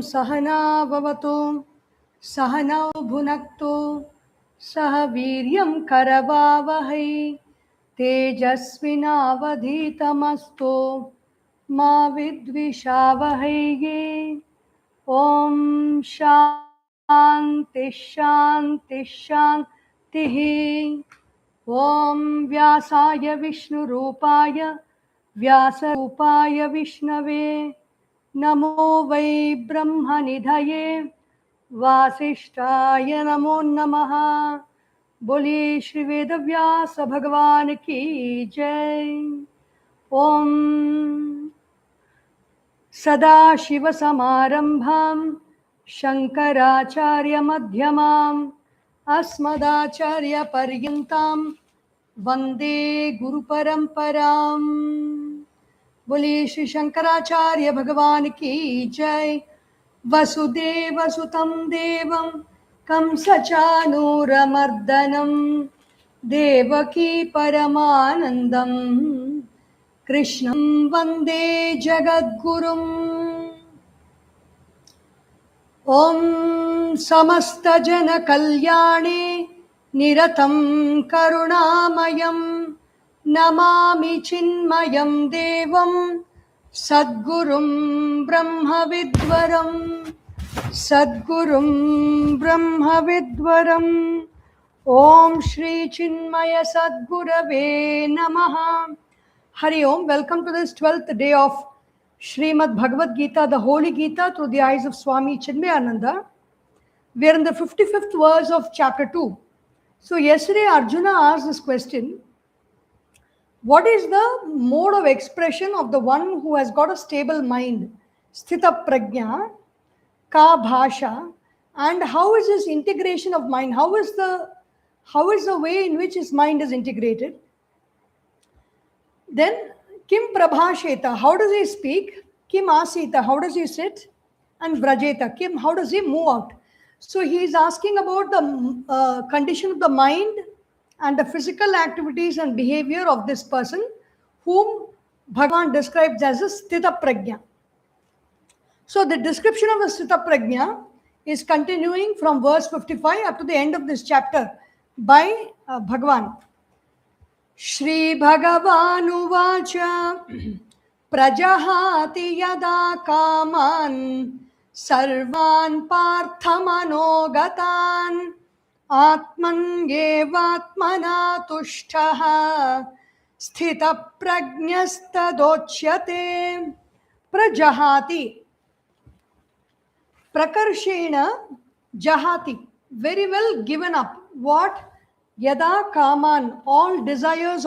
Sahana Bhavatu Sahanau Bhunaktu Saha Viryam Karavavahai Tejasvinavadhitamastu Ma Vidvishavahai. Om Shanti Shanti Shanti. Om Vyasaya Vishnu Rupaya Vyasa Rupaya Vishnave Namo Vai Brahma Nidhaye Vasishtaya Namo Namaha. Boli Shri Vedavyasa Bhagavan Ki Jai. Om Sada Shiva Samarambham Shankaracharya Madhyamam Asmadacharya Paryantam Vande Guru Paramparam. Boli Shri Shankaracharya Bhagavan Ki Jai. Vasudeva Sutam Devam Kamsachanuramardanam Devaki Paramanandam Krishnam Vande Jagadgurum. Om Samasta Jana Kalyane Niratam Karunamayam Namami Chinmayam Devam Sadgurum Brahma Vidvaram. Sadgurum Brahma Vidvaram. Om Shri Chinmaya Sadgurave Namaha. Hari Om. Welcome to this 12th day of Srimad Bhagavad Gita, the Holy Gita through the eyes of Swami Chinmayananda. We are in the 55th verse of chapter 2. So yesterday Arjuna asked this question: what is the mode of expression of the one who has got a stable mind? Sthita prajna, ka bhasha, and how is his integration of mind? How is the way in which his mind is integrated? Then kim prabhasheta, how does he speak? Kim asita, how does he sit? And vrajeta, kim, how does he move out? So he is asking about the condition of the mind and the physical activities and behavior of this person whom Bhagavan describes as a sthita prajna. So the description of the sthita prajna is continuing from verse 55 up to the end of this chapter by Bhagavan. Shri Bhagavanu Vacha Prajahati Yada Kaman Sarvan Parthamanogatan Atman Yevatmana Tushtaha Sthita Prajnastadochyate. Prajahati Prakarshena Jahati, very well given up. What? Yada Kaman, all desires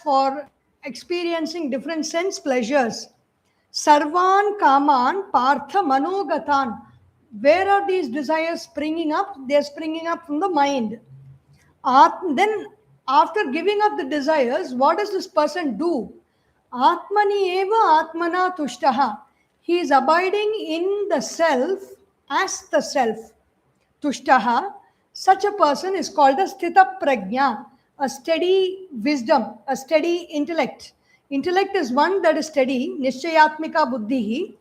for experiencing different sense pleasures. Sarvan Kaman Partha Manogatan. Where are these desires springing up? They are springing up from the mind. Then after giving up the desires, what does this person do? Atmani eva atmana tushtaha. He is abiding in the self as the self. Tushtaha. Such a person is called a sthita prajna, a steady wisdom, a steady intellect. Intellect is one that is steady, nishchayatmika buddhihi.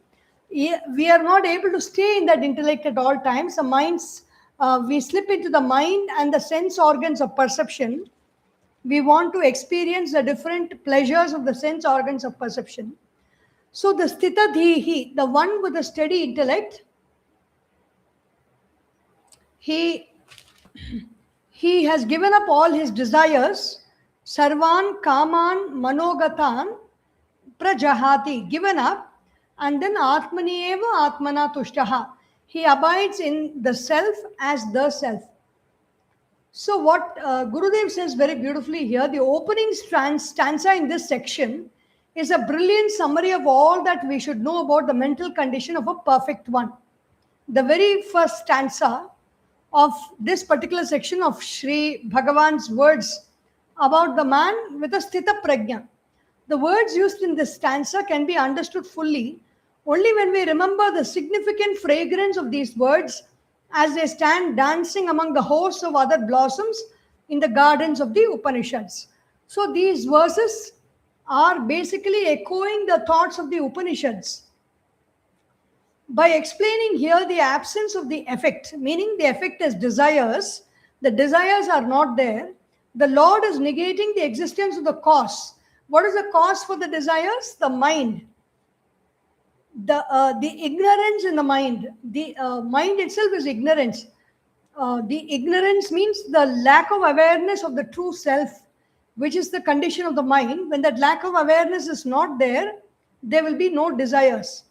We are not able to stay in that intellect at all times. The minds, we slip into the mind and the sense organs of perception. We want to experience the different pleasures of the sense organs of perception. So the sthita dhihi, the one with a steady intellect, he has given up all his desires. Sarvan kaman manogatan prajahati, given up. And then atmani eva atmana tushtaha, he abides in the self as the self. So what Gurudev says very beautifully here, the opening stanza in this section is a brilliant summary of all that we should know about the mental condition of a perfect one. The very first stanza of this particular section of Sri Bhagavan's words about the man with a sthita prajna. The words used in this stanza can be understood fully only when we remember the significant fragrance of these words as they stand dancing among the hosts of other blossoms in the gardens of the Upanishads. So these verses are basically echoing the thoughts of the Upanishads. By explaining here the absence of the effect, meaning the effect is desires, the desires are not there. The Lord is negating the existence of the cause. What is the cause for the desires? The mind. The ignorance in the mind. The mind itself is ignorance. The ignorance means the lack of awareness of the true self, which is the condition of the mind. When that lack of awareness is not there, there will be no desires.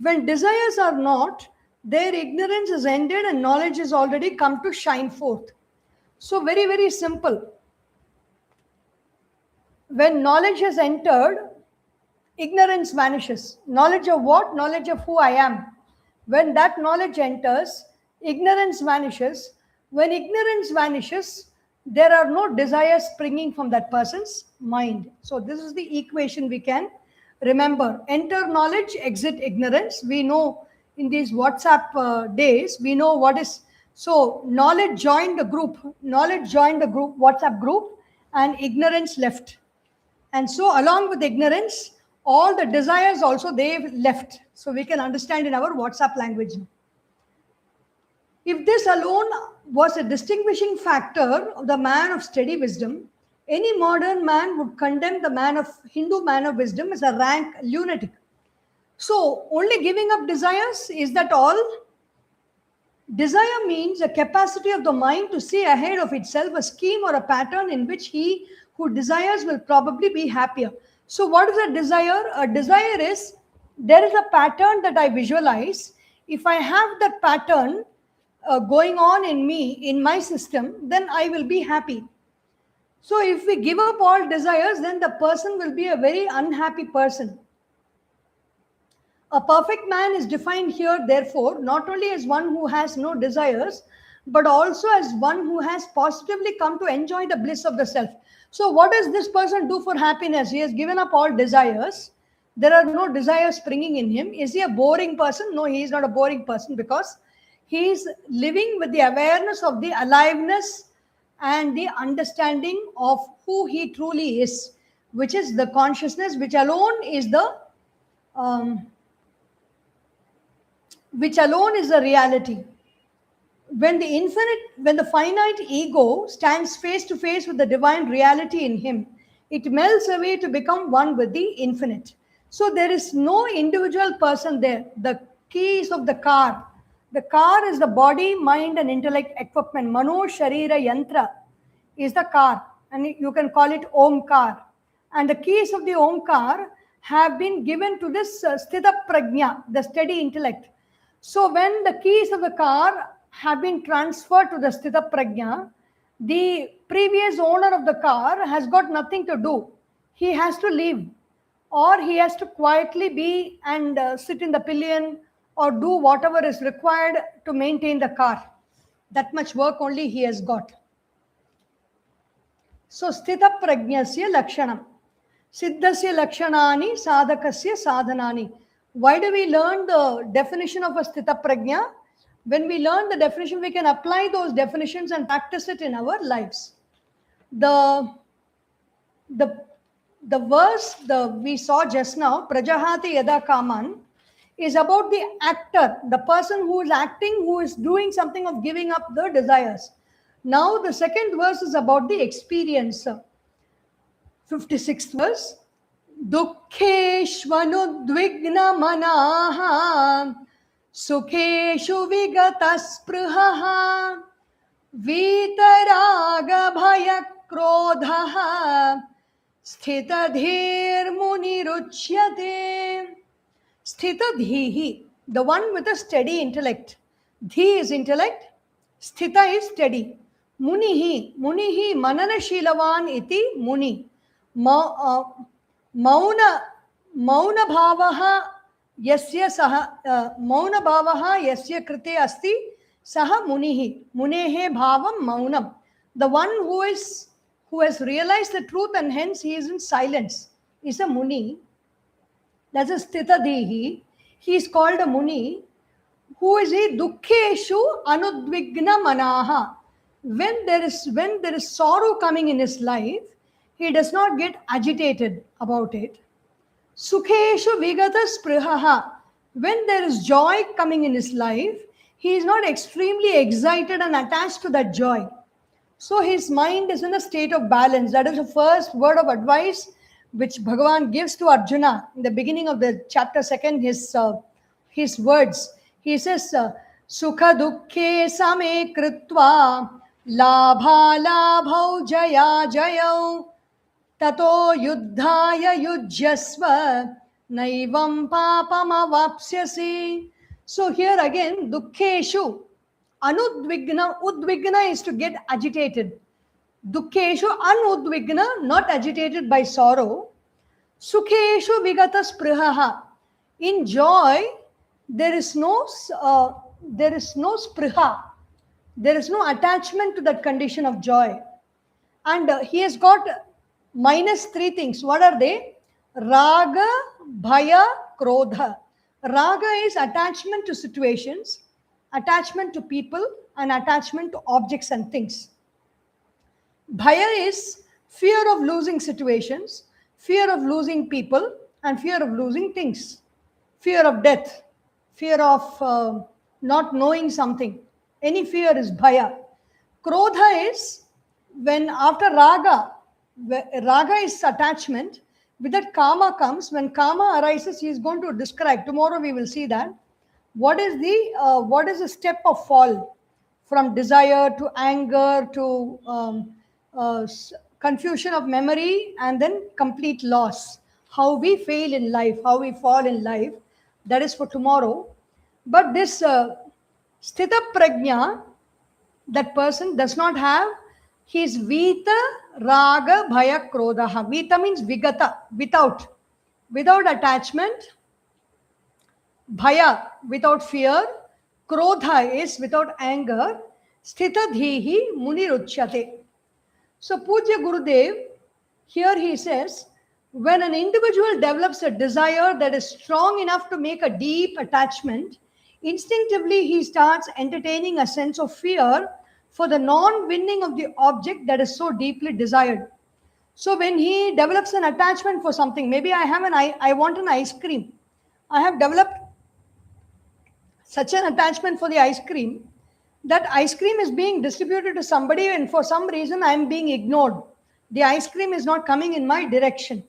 When desires are not, their ignorance is ended and knowledge is already come to shine forth. So very, very simple. When knowledge has entered, ignorance vanishes. Knowledge of what? Knowledge of who I am. When that knowledge enters, ignorance vanishes. When ignorance vanishes, there are no desires springing from that person's mind. So this is the equation we can remember. Enter knowledge, exit ignorance. We know in these WhatsApp days, we know what is. So knowledge joined the group, WhatsApp group, and ignorance left. And so along with ignorance, all the desires also they've left. So we can understand in our WhatsApp language. If this alone was a distinguishing factor of the man of steady wisdom, any modern man would condemn the Hindu man of wisdom as a rank lunatic. So only giving up desires, is that all? Desire means a capacity of the mind to see ahead of itself a scheme or a pattern in which he who desires will probably be happier. So what is a desire? A desire is, there is a pattern that I visualize. If I have that pattern going on in me, in my system, then I will be happy. So if we give up all desires, then the person will be a very unhappy person. A perfect man is defined here, therefore, not only as one who has no desires, but also as one who has positively come to enjoy the bliss of the self. So what does this person do for happiness? He has given up all desires. There are no desires springing in him. Is he a boring person? No, he is not a boring person, because he is living with the awareness of the aliveness and the understanding of who he truly is, which is the consciousness, which alone is the reality. When the finite ego stands face to face with the divine reality in him, it melts away to become one with the infinite. So there is no individual person there. The keys of the car. The car is the body, mind, and intellect equipment. Mano, Sharira, Yantra is the car, and you can call it Omkar. And the keys of the Omkar have been given to this Sthita Prajna, the steady intellect. So when the keys of the car have been transferred to the Sthita Prajna, the previous owner of the car has got nothing to do. He has to leave, or he has to quietly be and sit in the pillion or do whatever is required to maintain the car. That much work only he has got. So Sthita Prajnasya Lakshanam. Siddhasya Lakshanani Sadhakasya Sadhanani. Why do we learn the definition of a Sthita Prajna? When we learn the definition, we can apply those definitions and practice it in our lives. The verse we saw just now, Prajahati Yada Kaman, is about the actor, the person who is acting, who is doing something of giving up the desires. Now the second verse is about the experiencer. 56th verse. Dukkheshvanudvigna manaha Sukheshu vigataspruhaha Vitaraga bhaya krodhaha Sthitadhir muniruchyate. Sthitadhihi, the one with a steady intellect. Dhi is intellect, Sthita is steady. Munihi mananashilavan iti muni. Mauna bhavaha yasya krite asti saha munihi. Munehe bhavam maunam. The one who has realized the truth and hence he is in silence is a muni. That's a Sthitadhihi. He is called a muni. Who is he? Dukkheshu anudvigna manaha. When there is sorrow coming in his life, he does not get agitated about it. Sukheshu vigata sprihaha. When there is joy coming in his life, he is not extremely excited and attached to that joy. So his mind is in a state of balance. That is the first word of advice which Bhagavan gives to Arjuna in the beginning of the chapter second, his words. He says, Sukha dukkhe same kritva labha labhau jaya jayau tato yuddhaya yujyasva naivam papam avapsyasi. So here again, dukkheshu anudvigna, udvigna is to get agitated. Dukkeshu anudvigna, not agitated by sorrow. Sukheshu vigata sprihaha. In joy, there is no spriha. There is no attachment to that condition of joy. And he has got minus three things. What are they? Raga, bhaya, krodha. Raga is attachment to situations, attachment to people, and attachment to objects and things. Bhaya is fear of losing situations, fear of losing people, and fear of losing things. Fear of death, fear of not knowing something. Any fear is bhaya. Krodha is when after raga is attachment. With that karma comes. When karma arises, he is going to describe. Tomorrow we will see that. What is the step of fall from desire to anger to confusion of memory and then complete loss. How we fail in life, how we fall in life. That is for tomorrow. But this sthita prajna, that person does not have his vita, raga, bhaya, krodha. Vita means vigata, without attachment. Bhaya, without fear. Krodha is without anger. Sthita dhihi muniruchyate. So Pujya Gurudev, here he says, when an individual develops a desire that is strong enough to make a deep attachment, instinctively he starts entertaining a sense of fear for the non-winning of the object that is so deeply desired. So when he develops an attachment for something, maybe I want an ice cream. I have developed such an attachment for the ice cream that ice cream is being distributed to somebody and for some reason I am being ignored. The ice cream is not coming in my direction.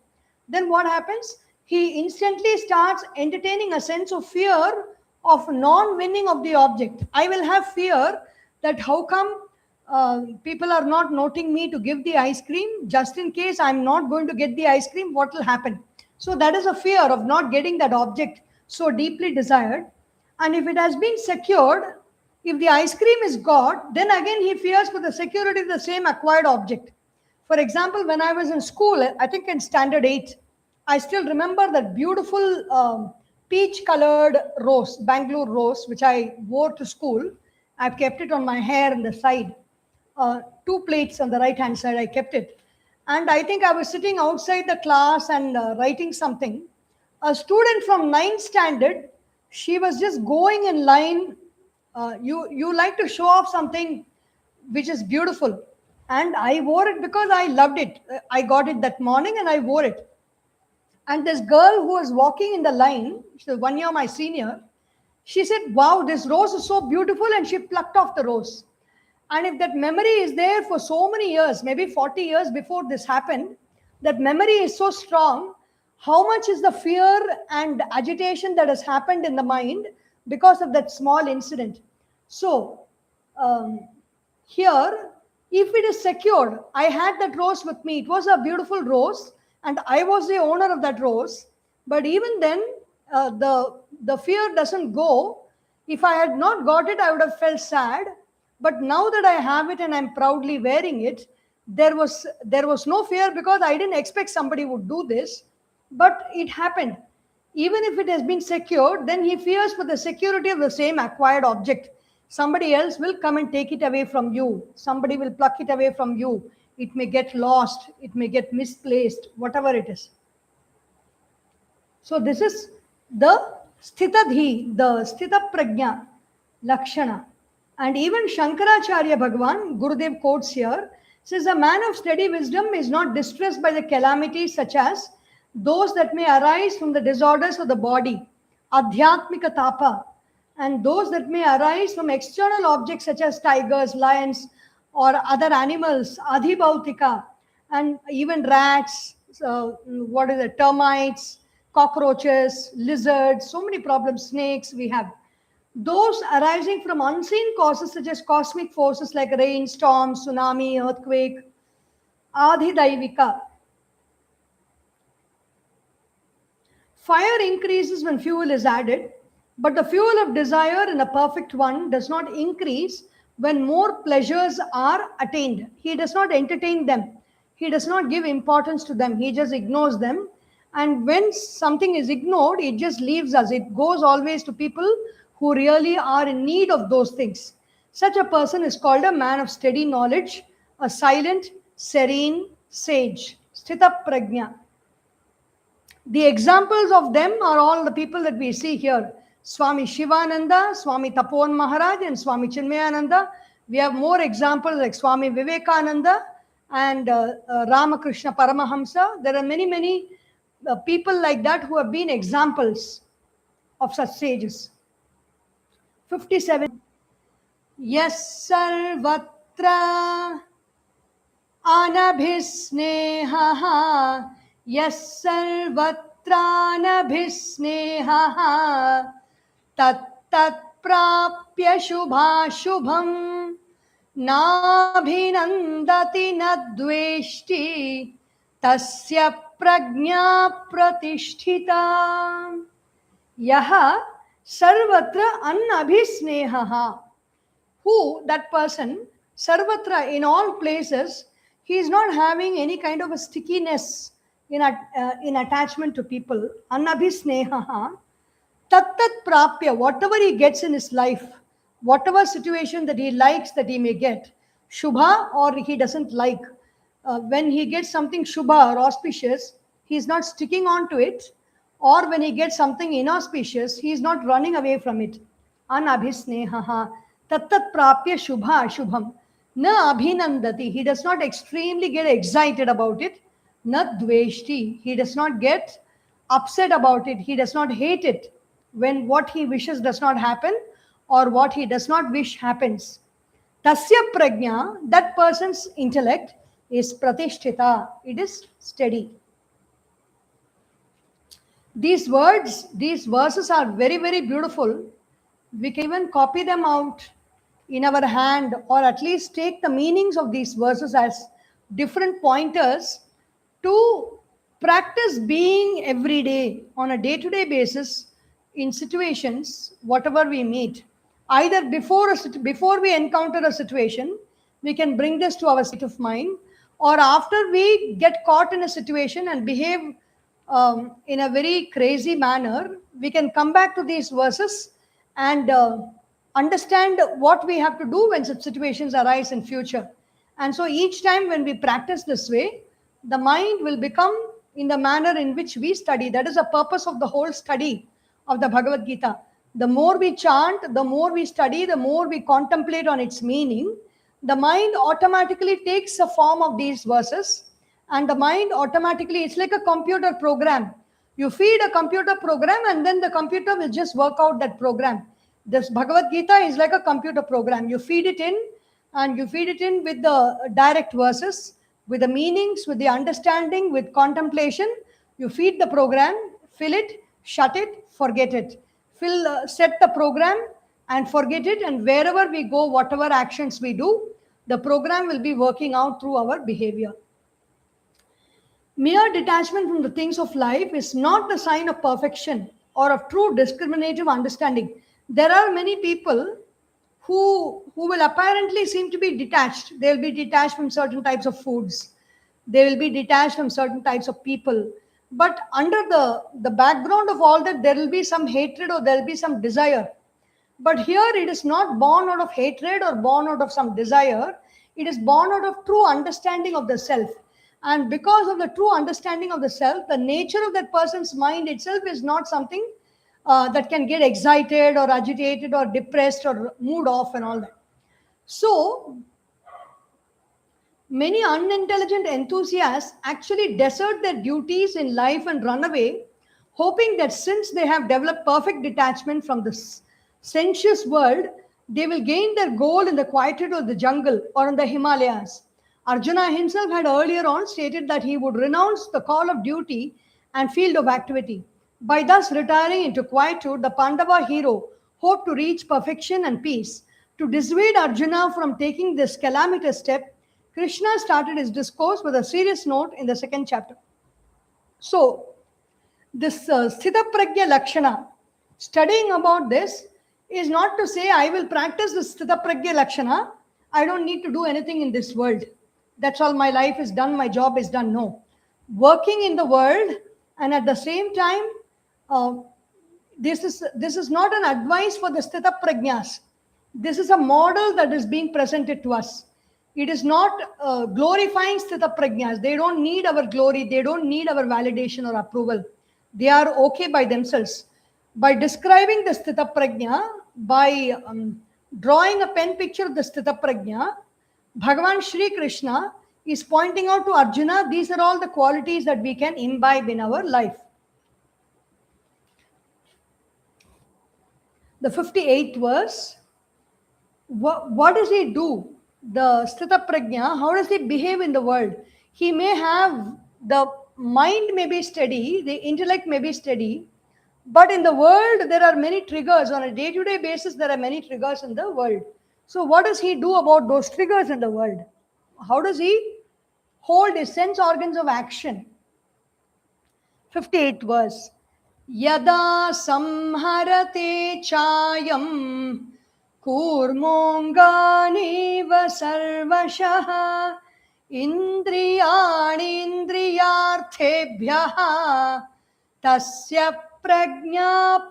Then what happens? He instantly starts entertaining a sense of fear of non-winning of the object. I will have fear that how come people are not noting me to give the ice cream. Just in case I'm not going to get the ice cream, what will happen? So that is a fear of not getting that object so deeply desired. And if it has been secured, if the ice cream is got, then again he fears for the security of the same acquired object. For example, when I was in school, I think in standard 8, I still remember that beautiful peach-colored rose, Bangalore rose, which I wore to school. I've kept it on my hair on the side. 2 plates on the right-hand side, I kept it. And I think I was sitting outside the class and writing something. A student from 9th standard, she was just going in line. You like to show off something which is beautiful. And I wore it because I loved it. I got it that morning and I wore it. And this girl who was walking in the line, she was 1 year my senior, she said, wow, this rose is so beautiful, and she plucked off the rose. And if that memory is there for so many years, maybe 40 years before this happened, that memory is so strong, how much is the fear and agitation that has happened in the mind because of that small incident. So here, if it is secured, I had that rose with me. It was a beautiful rose and I was the owner of that rose. But even then, the fear doesn't go. If I had not got it, I would have felt sad. But now that I have it and I'm proudly wearing it, there was no fear because I didn't expect somebody would do this. But it happened. Even if it has been secured, then he fears for the security of the same acquired object. Somebody else will come and take it away from you. Somebody will pluck it away from you. It may get lost. It may get misplaced, whatever it is. So this is the sthitadhi, the sthita prajna, lakshana. And even Shankaracharya Bhagavan, Gurudev quotes here, says a man of steady wisdom is not distressed by the calamities such as those that may arise from the disorders of the body, adhyatmika tapa, and those that may arise from external objects such as tigers, lions, or other animals, adhibhautika, and even rats, termites, cockroaches, lizards, so many problems, snakes we have. Those arising from unseen causes such as cosmic forces like rain, storm, tsunami, earthquake, adhidaivika. Fire increases when fuel is added, but the fuel of desire in a perfect one does not increase when more pleasures are attained. He does not entertain them. He does not give importance to them. He just ignores them. And when something is ignored, it just leaves us. It goes always to people who really are in need of those things. Such a person is called a man of steady knowledge, a silent, serene sage. Sthita prajna. The examples of them are all the people that we see here. Swami Shivananda, Swami Tapovan Maharaj, and Swami Chinmayananda. We have more examples like Swami Vivekananda and Ramakrishna Paramahamsa. There are many, many people like that who have been examples of such sages. 57. Yes sarvatra anabhisneha, yes sarvatra anabhisneha, tat tat prapya shubha shubham, nabhinandati nadveshti, tasya prajna pratisthita. Yaha sarvatra anabhisneha. Who, that person, sarvatra, in all places, he is not having any kind of a stickiness in attachment to people. Anabhisneha. Tat tat prapya, whatever he gets in his life, whatever situation that he likes that he may get, shubha or he doesn't like, when he gets something shubha or auspicious, he is not sticking on to it, or when he gets something inauspicious, he is not running away from it. Anabhisneha. Tat tat prapya shubha shubham. Na abhinandati. He does not extremely get excited about it. Na dveshti. He does not get upset about it. He does not hate it when what he wishes does not happen or what he does not wish happens. Tasya prajna, that person's intellect is pratishtita. It is steady. These verses are very, very beautiful. We can even copy them out in our hand, or at least take the meanings of these verses as different pointers to practice being every day on a day-to-day basis in situations, whatever we meet. Either before we encounter a situation, we can bring this to our state of mind, or after we get caught in a situation and behave in a very crazy manner, we can come back to these verses and understand what we have to do when such situations arise in future. And so each time when we practice this way, the mind will become in the manner in which we study. That is the purpose of the whole study of the Bhagavad Gita. The more we chant, the more we study, the more we contemplate on its meaning, the mind automatically takes the form of these verses, and the mind automatically, it's like a computer program. You feed a computer program and then the computer will just work out that program. This Bhagavad Gita is like a computer program. You feed it in, and you feed it in with the direct verses, with the meanings, with the understanding, with contemplation. You feed the program, fill it, shut it, forget it. Set the program and forget it, and wherever we go, whatever actions we do, the program will be working out through our behavior. Mere detachment from the things of life is not the sign of perfection or of true discriminative understanding. There are many people who will apparently seem to be detached. They will be detached from certain types of foods. They will be detached from certain types of people. But under the background of all that, there will be some hatred or there will be some desire. But here it is not born out of hatred or born out of some desire. It is born out of true understanding of the self. And because of the true understanding of the self, the nature of that person's mind itself is not something that can get excited or agitated or depressed or mood off and all that. So, many unintelligent enthusiasts actually desert their duties in life and run away hoping that since they have developed perfect detachment from the sensuous world, they will gain their goal in the quietude of the jungle or in the Himalayas. Arjuna himself had earlier on stated that he would renounce the call of duty and field of activity. By thus retiring into quietude, the Pandava hero hoped to reach perfection and peace. To dissuade Arjuna from taking this calamitous step, Krishna started his discourse with a serious note in the second chapter. So, this Sthita Pragya Lakshana, studying about this is not to say I will practice this Sthita Pragya Lakshana, I don't need to do anything in this world. That's all, my life is done, my job is done. No. Working in the world and at the same time, this is not an advice for the Sthita Prajnas. This is a model that is being presented to us. It is not glorifying Sthita Prajnas. They don't need our glory. They don't need our validation or approval. They are okay by themselves. By describing the Sthita Prajna, by drawing a pen picture of the Sthita Prajna, Bhagavan Shri Krishna is pointing out to Arjuna, these are all the qualities that we can imbibe in our life. The 58th verse, what does he do? The Sthita Prajna, how does he behave in the world? He may have, the mind may be steady, the intellect may be steady, but in the world there are many triggers. On a day-to-day basis, there are many triggers in the world. So what does he do about those triggers in the world? How does he hold his sense organs of action? 58th verse. Yada samharate chayam kurmonganiva sarvashah indriyani indriyarthebhyah tasya prajna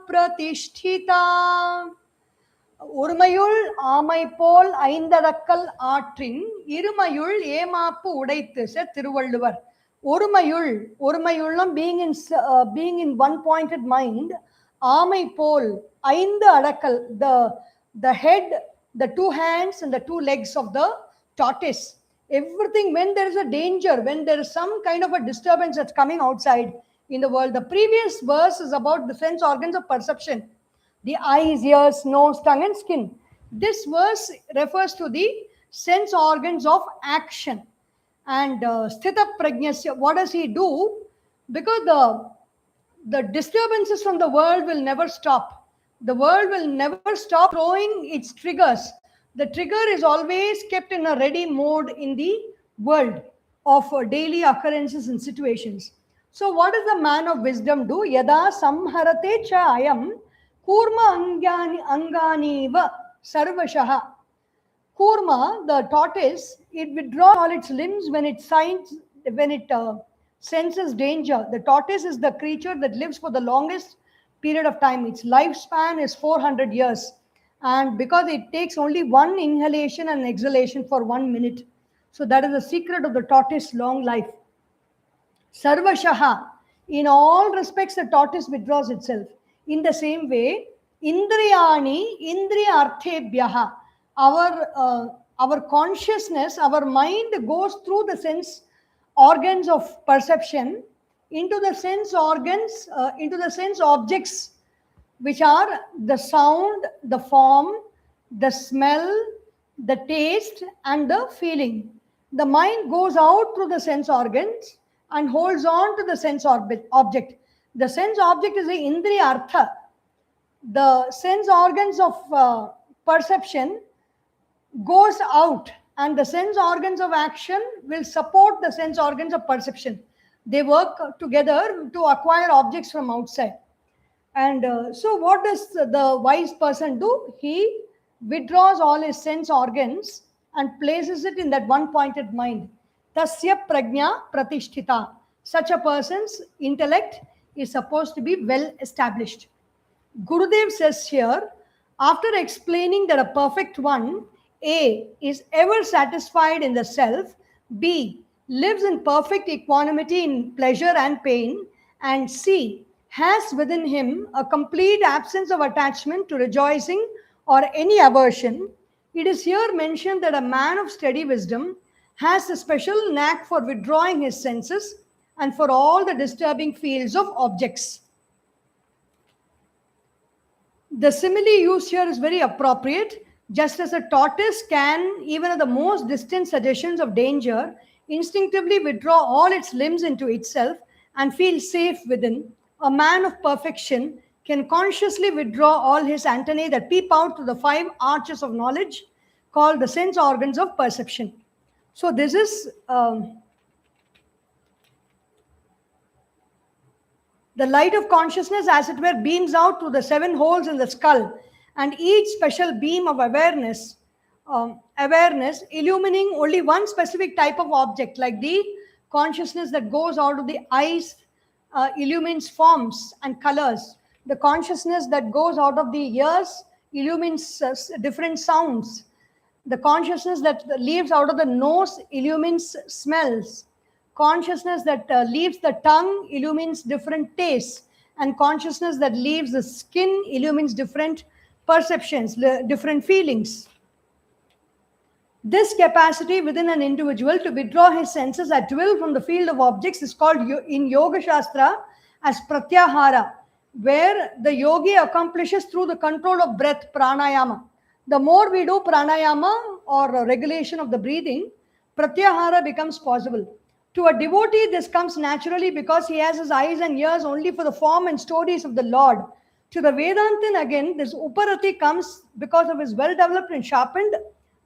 pratisthita. ஒருமையுள் ஆமை போல் ஐந்தடக்கல் ஆற்றின் இருமையுள் ஏமாப்பு உடைத்து Thiruvalluvar. ஒருமையுள்ளம் being in one pointed mind, ஆமை போல் ஐந்து அடக்கல், the head, the two hands and the two legs of the tortoise. Everything, when there is a danger, when there is some kind of a disturbance that's coming outside in the world. The previous verse is about the sense organs of perception. The eyes, ears, nose, tongue and skin. This verse refers to the sense organs of action. And Sthita Prajnasya, what does he do? Because the disturbances from the world will never stop. The world will never stop throwing its triggers. The trigger is always kept in a ready mode in the world of daily occurrences and situations. So what does the man of wisdom do? Yada samharate cha ayam Kurma anganiva sarvashaha. Kurma, the tortoise, it withdraws all its limbs when it senses danger. The tortoise is the creature that lives for the longest period of time. Its lifespan is 400 years. And because it takes only one inhalation and exhalation for 1 minute. So that is the secret of the tortoise long life. Sarvashaha. In all respects, the tortoise withdraws itself. In the same way, Indriyani, Indriyarthebhyaha, our consciousness, our mind goes through the sense organs of perception into the sense organs, into the sense objects, which are the sound, the form, the smell, the taste, and the feeling. The mind goes out through the sense organs and holds on to the sense object. The sense object is the Indriya Artha. The sense organs of perception goes out, and the sense organs of action will support the sense organs of perception. They work together to acquire objects from outside. And so what does the wise person do? He withdraws all his sense organs and places it in that one pointed mind. Tasya prajna pratisthita. Such a person's intellect is supposed to be well established. Gurudev says here, after explaining that a perfect one, A, is ever satisfied in the self, B, lives in perfect equanimity in pleasure and pain, and C, has within him a complete absence of attachment to rejoicing or any aversion, it is here mentioned that a man of steady wisdom has a special knack for withdrawing his senses and for all the disturbing fields of objects. The simile used here is very appropriate. Just as a tortoise can, even at the most distant suggestions of danger, instinctively withdraw all its limbs into itself and feel safe within, a man of perfection can consciously withdraw all his antennae that peep out to the five arches of knowledge called the sense organs of perception. So, this is the light of consciousness, as it were, beams out through the seven holes in the skull, and each special beam of awareness illumining only one specific type of object, like the consciousness that goes out of the eyes illumines forms and colors. The consciousness that goes out of the ears illumines different sounds. The consciousness that leaves out of the nose illumines smells. Consciousness that leaves the tongue illumines different tastes, and consciousness that leaves the skin illumines different perceptions, different feelings. This capacity within an individual to withdraw his senses at will from the field of objects is called in Yoga Shastra as pratyahara, where the yogi accomplishes through the control of breath, pranayama. The more we do pranayama or regulation of the breathing, pratyahara becomes possible. To a devotee, this comes naturally because he has his eyes and ears only for the form and stories of the Lord. To the Vedantin, again, this uparati comes because of his well-developed and sharpened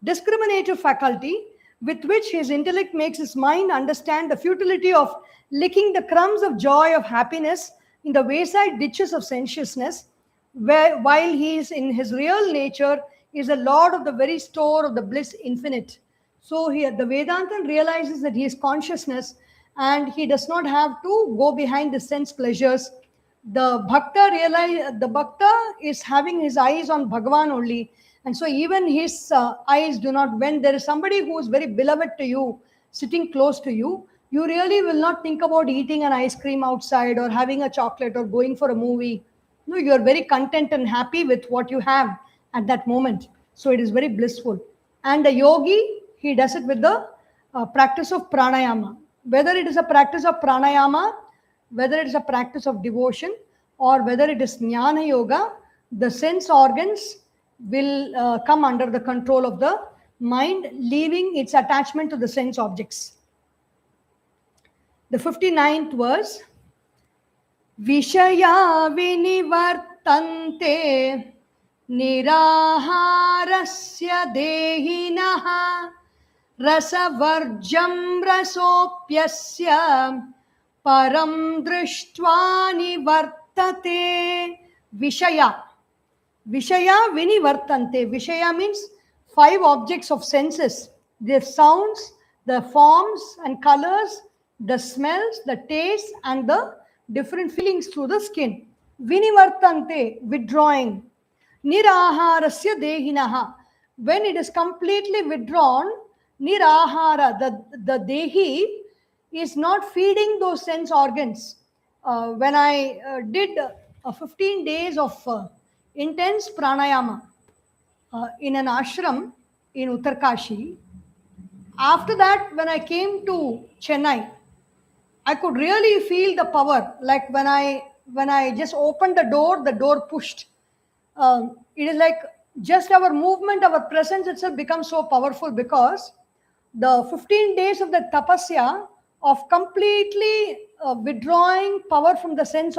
discriminative faculty with which his intellect makes his mind understand the futility of licking the crumbs of joy of happiness in the wayside ditches of sensuousness, while he is in his real nature is a lord of the very store of the bliss infinite. So here the Vedantin realizes that he is consciousness and he does not have to go behind the sense pleasures. The Bhakta is having his eyes on Bhagavan only. And so even his eyes do not, when there is somebody who is very beloved to you, sitting close to you, you really will not think about eating an ice cream outside or having a chocolate or going for a movie. No, you are very content and happy with what you have at that moment. So it is very blissful. And the yogi, he does it with the practice of pranayama. Whether it is a practice of pranayama, whether it is a practice of devotion, or whether it is jnana yoga, the sense organs will come under the control of the mind, leaving its attachment to the sense objects. The 59th verse, Vishaya vinivartante niraharasya dehinaha rasavarjam rasopyasya param drishtva nivartate. Vishaya vinivartante. Vishaya means five objects of senses. The sounds, the forms and colors, the smells, the tastes, and the different feelings through the skin. Vinivartante, withdrawing. Niraharasya dehinaha. When it is completely withdrawn, nirahara, the dehi is not feeding those sense organs. When I did 15 days of intense pranayama in an ashram in Uttarkashi, after that, when I came to Chennai, I could really feel the power. Like when I just opened the door pushed. It is like just our movement, our presence itself becomes so powerful because the 15 days of the tapasya of completely withdrawing power from the sense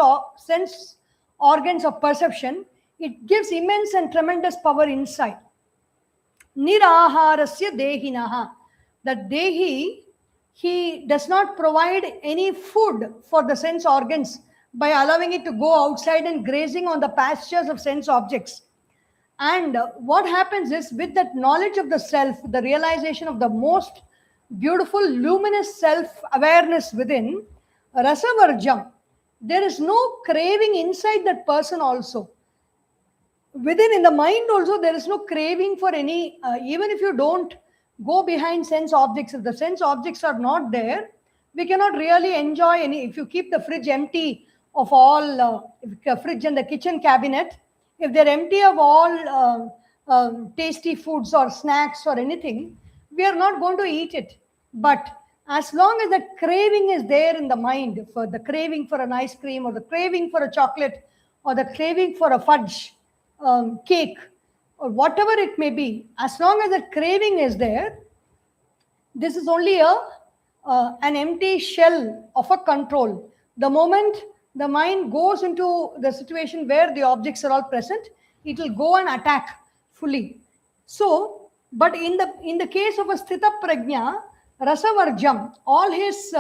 organs of perception, it gives immense and tremendous power inside. Niraharasya dehinaha. That dehi, he does not provide any food for the sense organs by allowing it to go outside and grazing on the pastures of sense objects. And what happens is, with that knowledge of the self, the realization of the most beautiful, luminous self-awareness within, rasavarjam, there is no craving inside that person also. Within, in the mind also, there is no craving for any, even if you don't go behind sense objects, if the sense objects are not there, we cannot really enjoy any. If you keep the fridge empty of all, fridge and the kitchen cabinet, if they're empty of all tasty foods or snacks or anything, we are not going to eat it. But as long as that craving is there in the mind, for the craving for an ice cream or the craving for a chocolate or the craving for a fudge, cake, or whatever it may be, as long as that craving is there, this is only an empty shell of a control. The moment the mind goes into the situation where the objects are all present, it will go and attack fully. So, but in the case of a sthita prajna, rasavarjam, all his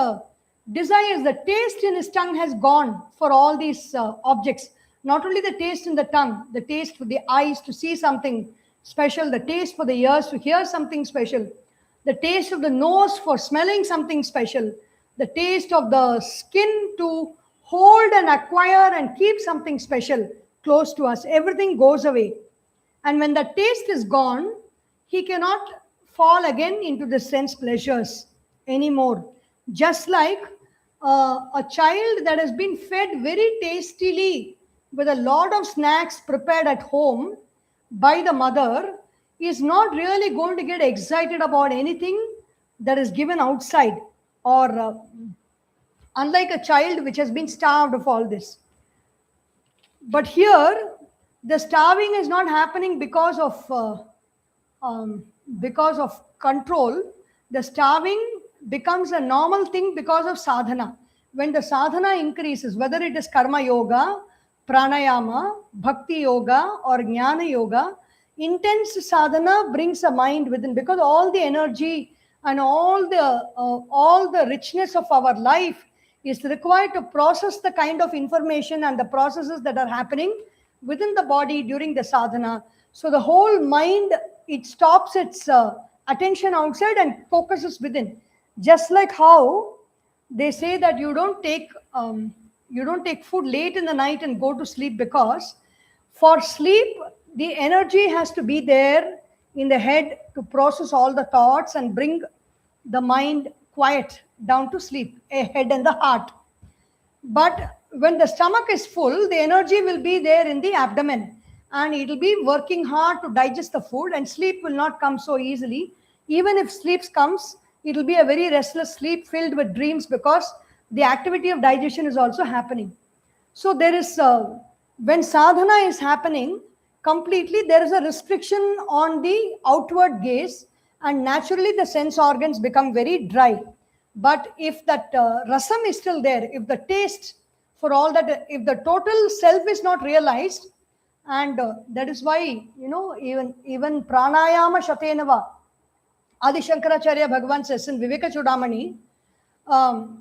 desires, the taste in his tongue has gone for all these objects. Not only the taste in the tongue, the taste for the eyes to see something special, the taste for the ears to hear something special, the taste of the nose for smelling something special, the taste of the skin to hold and acquire and keep something special close to us. Everything goes away. And when the taste is gone, he cannot fall again into the sense pleasures anymore. Just like a child that has been fed very tastily with a lot of snacks prepared at home by the mother is not really going to get excited about anything that is given outside, or unlike a child which has been starved of all this. But here, the starving is not happening because of control. The starving becomes a normal thing because of sadhana. When the sadhana increases, whether it is karma yoga, pranayama, bhakti yoga, or jnana yoga, intense sadhana brings a mind within, because all the energy and all the richness of our life is required to process the kind of information and the processes that are happening within the body during the sadhana. So the whole mind, it stops its attention outside and focuses within. Just like how they say that you don't take food late in the night and go to sleep, because for sleep the energy has to be there in the head to process all the thoughts and bring the mind quiet down to sleep, a head and the heart. But when the stomach is full, the energy will be there in the abdomen and it will be working hard to digest the food, and sleep will not come so easily. Even if sleep comes, it will be a very restless sleep filled with dreams, because the activity of digestion is also happening. So there is, when sadhana is happening completely, there is a restriction on the outward gaze, and naturally the sense organs become very dry. But if that rasam is still there, if the taste for all that, if the total self is not realized, and that is why, even pranayama shatenava, Adi Shankaracharya Bhagavan says in Viveka Chudamani,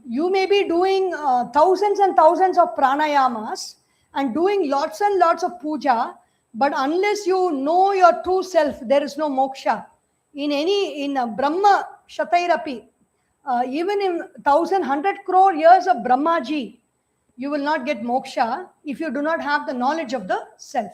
you may be doing thousands and thousands of pranayamas and doing lots and lots of puja, but unless you know your true self, there is no moksha. In Brahma Shatairapi, even in 1,100 crore years of Brahmaji, you will not get moksha if you do not have the knowledge of the self.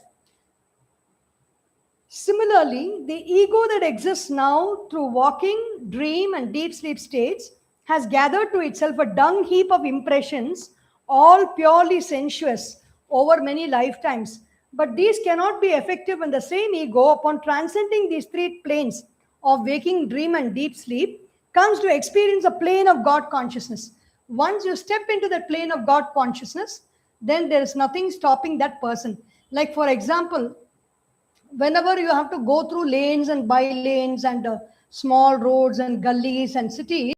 Similarly, the ego that exists now through walking, dream, and deep sleep states has gathered to itself a dung heap of impressions, all purely sensuous, over many lifetimes. But these cannot be effective when the same ego, upon transcending these three planes of waking, dream, and deep sleep, comes to experience a plane of God consciousness. Once you step into that plane of God consciousness, then there is nothing stopping that person. Like, for example, whenever you have to go through lanes and by lanes and small roads and gullies and cities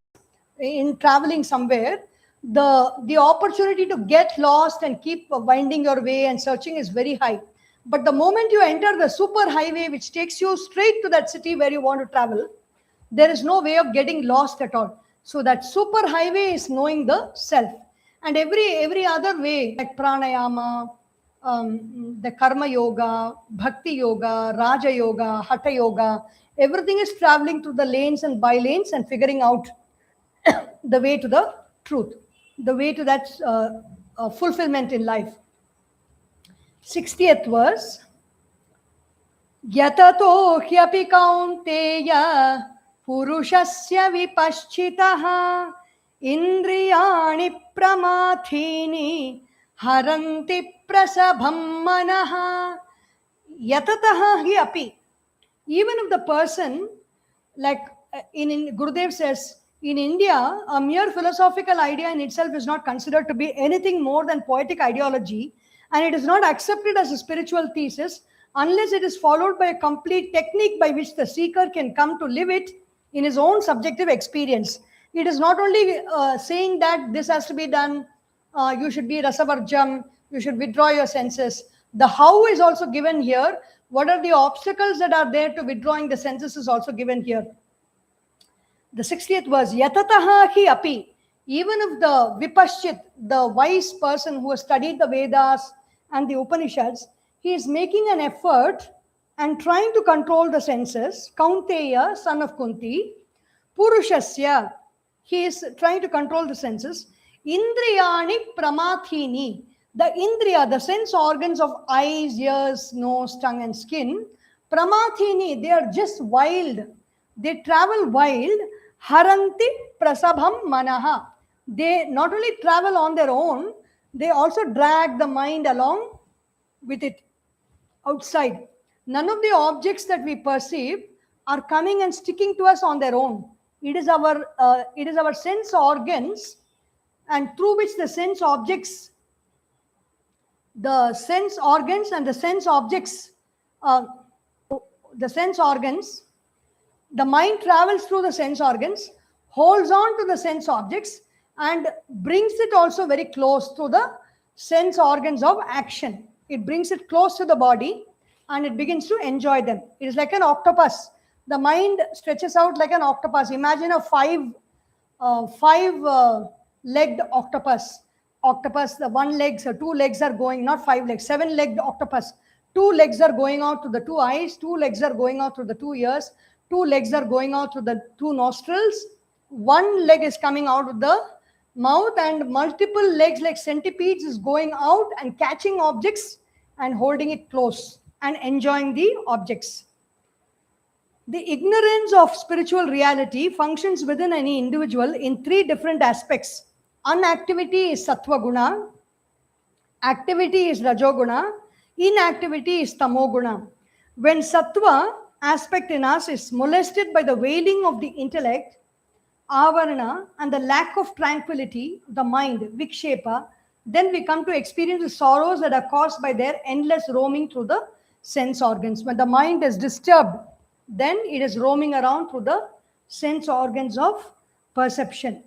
in traveling somewhere, the opportunity to get lost and keep winding your way and searching is very high. But the moment you enter the super highway, which takes you straight to that city where you want to travel, there is no way of getting lost at all. So that super highway is knowing the self. And every other way, like pranayama, the karma yoga, bhakti yoga, raja yoga, hatha yoga, everything is traveling through the lanes and by lanes and figuring out the way to the truth, the way to that fulfillment in life. 60th verse. Yatato hyapi kaunteya purushasya vipaschitaha indriyani pramathini haranti prasabham manaha. Yatataha hyapi. Even if the person, like in Gurudev says, in India, a mere philosophical idea in itself is not considered to be anything more than poetic ideology, and it is not accepted as a spiritual thesis. unless it is followed by a complete technique by which the seeker can come to live it in his own subjective experience. It is not only saying that this has to be done, you should be rasavarjam, you should withdraw your senses. The how is also given here. What are the obstacles that are there to withdrawing the senses is also given here. The 60th verse, yatataha hi api. Even if the vipaschit, the wise person who has studied the Vedas and the Upanishads, he is making an effort and trying to control the senses. Kaunteya, son of Kunti, Purushasya, he is trying to control the senses. Indriyani pramathini, the indriya, the sense organs of eyes, ears, nose, tongue, and skin. Pramathini, they are just wild. They travel wild. Haranti prasabham manaha. They not only travel on their own, they also drag the mind along with it outside. None of the objects that we perceive are coming and sticking to us on their own. It is our sense organs, and through which the sense objects, the sense organs and the sense objects, the sense organs, the mind travels through the sense organs, holds on to the sense objects, and brings it also very close to the sense organs of action. It brings it close to the body and it begins to enjoy them. It is like an octopus. The mind stretches out like an octopus. Imagine a five-legged octopus. The one leg, so 2 legs are going, not 5 legs, 7-legged octopus. 2 legs are going out to the 2 eyes, 2 legs are going out to the 2 ears, 2 legs are going out to the 2 nostrils, 1 leg is coming out of the mouth, and multiple legs like centipedes is going out and catching objects and holding it close and enjoying the objects. The ignorance of spiritual reality functions within any individual in 3 different aspects. Unactivity is sattva guna, activity is rajoguna, inactivity is tamoguna. When sattva aspect in us is molested by the wailing of the intellect, avarana, and the lack of tranquility, the mind, vikshepa, then we come to experience the sorrows that are caused by their endless roaming through the sense organs. When the mind is disturbed, then it is roaming around through the sense organs of perception.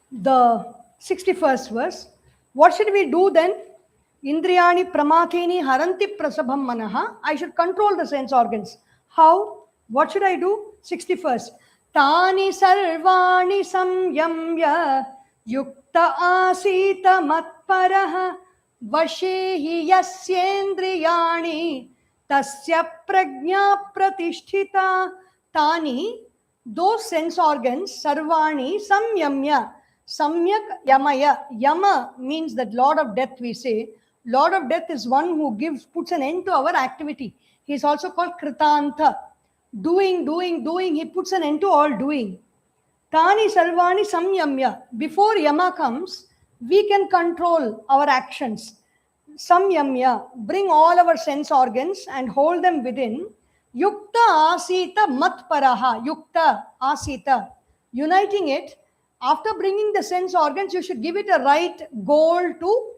The 61st verse, what should we do then? Indriyani pramathini haranti prasabham manaha. I should control the sense organs. How? What should I do? 61st. Tani sarvani samyamya yukta asita matparaha vashehi yasyendriyani tasya prajna pratisthita. Tani, those sense organs, sarvani samyamya. Samyak yamaya. Yama means that Lord of Death, we say. Lord of Death is one who puts an end to our activity. He is also called Kritanta. Doing. He puts an end to all doing. Tani sarvani samyamya. Before Yama comes, we can control our actions. Samyamya. Bring all our sense organs and hold them within. Yukta asita matparaha. Yukta asita. Uniting it. After bringing the sense organs, you should give it a right goal to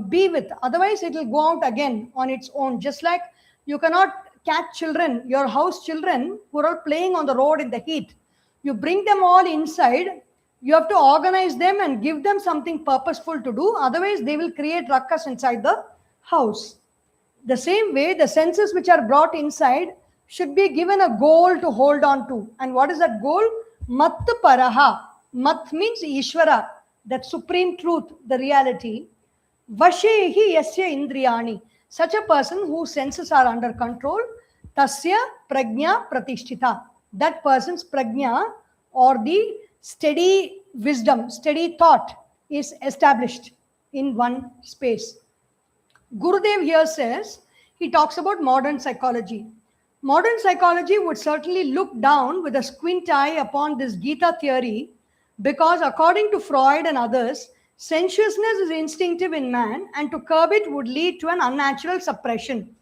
be with. Otherwise, it will go out again on its own. Just like you cannot catch children, your house children who are playing on the road in the heat. You bring them all inside. You have to organize them and give them something purposeful to do. Otherwise, they will create ruckus inside the house. The same way, the senses which are brought inside should be given a goal to hold on to. And what is that goal? Mat paraha. Mat means Ishvara, that supreme truth, the reality. Vashehi yasya indriyani. Such a person whose senses are under control, tasya prajna pratishtita. That person's prajna, or the steady wisdom, steady thought, is established in one space. Gurudev here says, he talks about modern psychology. Modern psychology would certainly look down with a squint eye upon this Gita theory, because according to Freud and others, sensuousness is instinctive in man, and to curb it would lead to an unnatural suppression.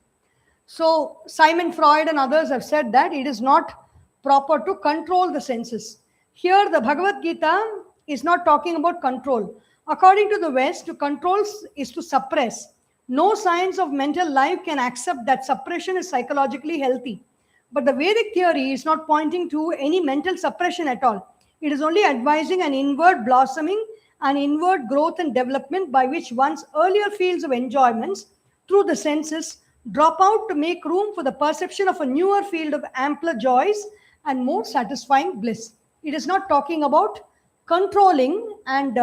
So Simon Freud and others have said that it is not proper to control the senses. Here the Bhagavad Gita is not talking about control. According to the West, to control is to suppress. No science of mental life can accept that suppression is psychologically healthy. But the Vedic theory is not pointing to any mental suppression at all. It is only advising an inward blossoming and inward growth and development by which one's earlier fields of enjoyments through the senses drop out to make room for the perception of a newer field of ampler joys and more satisfying bliss. It is not talking about controlling and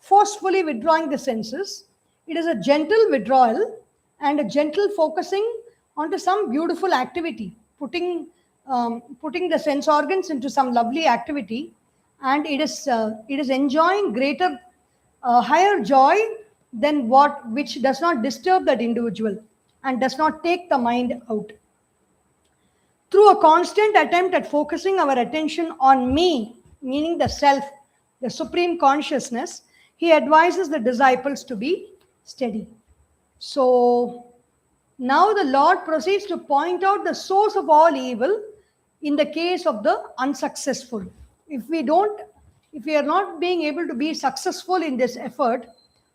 forcefully withdrawing the senses. It is a gentle withdrawal and a gentle focusing onto some beautiful activity, putting the sense organs into some lovely activity, and it is enjoying greater, higher joy than what which does not disturb that individual and does not take the mind out. Through a constant attempt at focusing our attention on me, meaning the self, the supreme consciousness, he advises the disciples to be steady. So now the Lord proceeds to point out the source of all evil in the case of the unsuccessful. If we are not being able to be successful in this effort,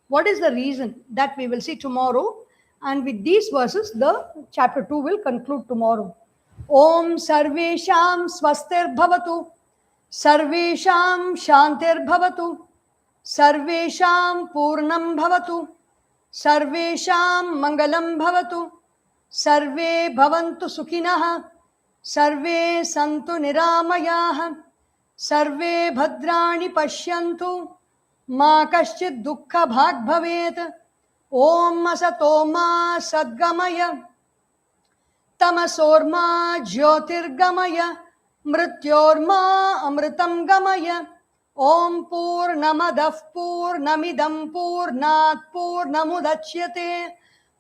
what is the reason? That we will see tomorrow. And with these verses, the chapter 2 will conclude tomorrow. Om Sarvesham Swastir Bhavatu, Sarvesham Shantir Bhavatu, Sarvesham Purnam Bhavatu, Sarvesham Mangalam Bhavatu, Sarve Bhavantu Sukhinah, Sarve Santu Niramayah, Sarve Bhadrani Pashyantu, Ma Kaschid Dukkha Bhag Bhavet, Om Asato Ma Sadgamaya, Tamasorma Jyotirgamaya, Mrityorma Amritam Gamaya, Om Purnamadav Purnamidam Purnat Purnamudachyate,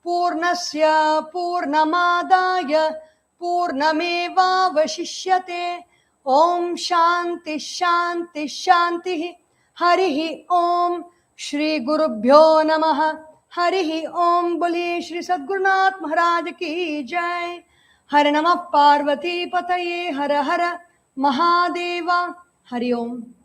Purnasya Purnamadaya Purnameva Vashishyate. Om Shanti Shanti Shanti. Harihi Om. Shri Gurubhyo Namaha. Harihi Om. Bole Shri Sadgurunath Maharaj Ki Jai. Hare Namah Parvati Pataye. Hara Hara Mahadeva. Hari Om.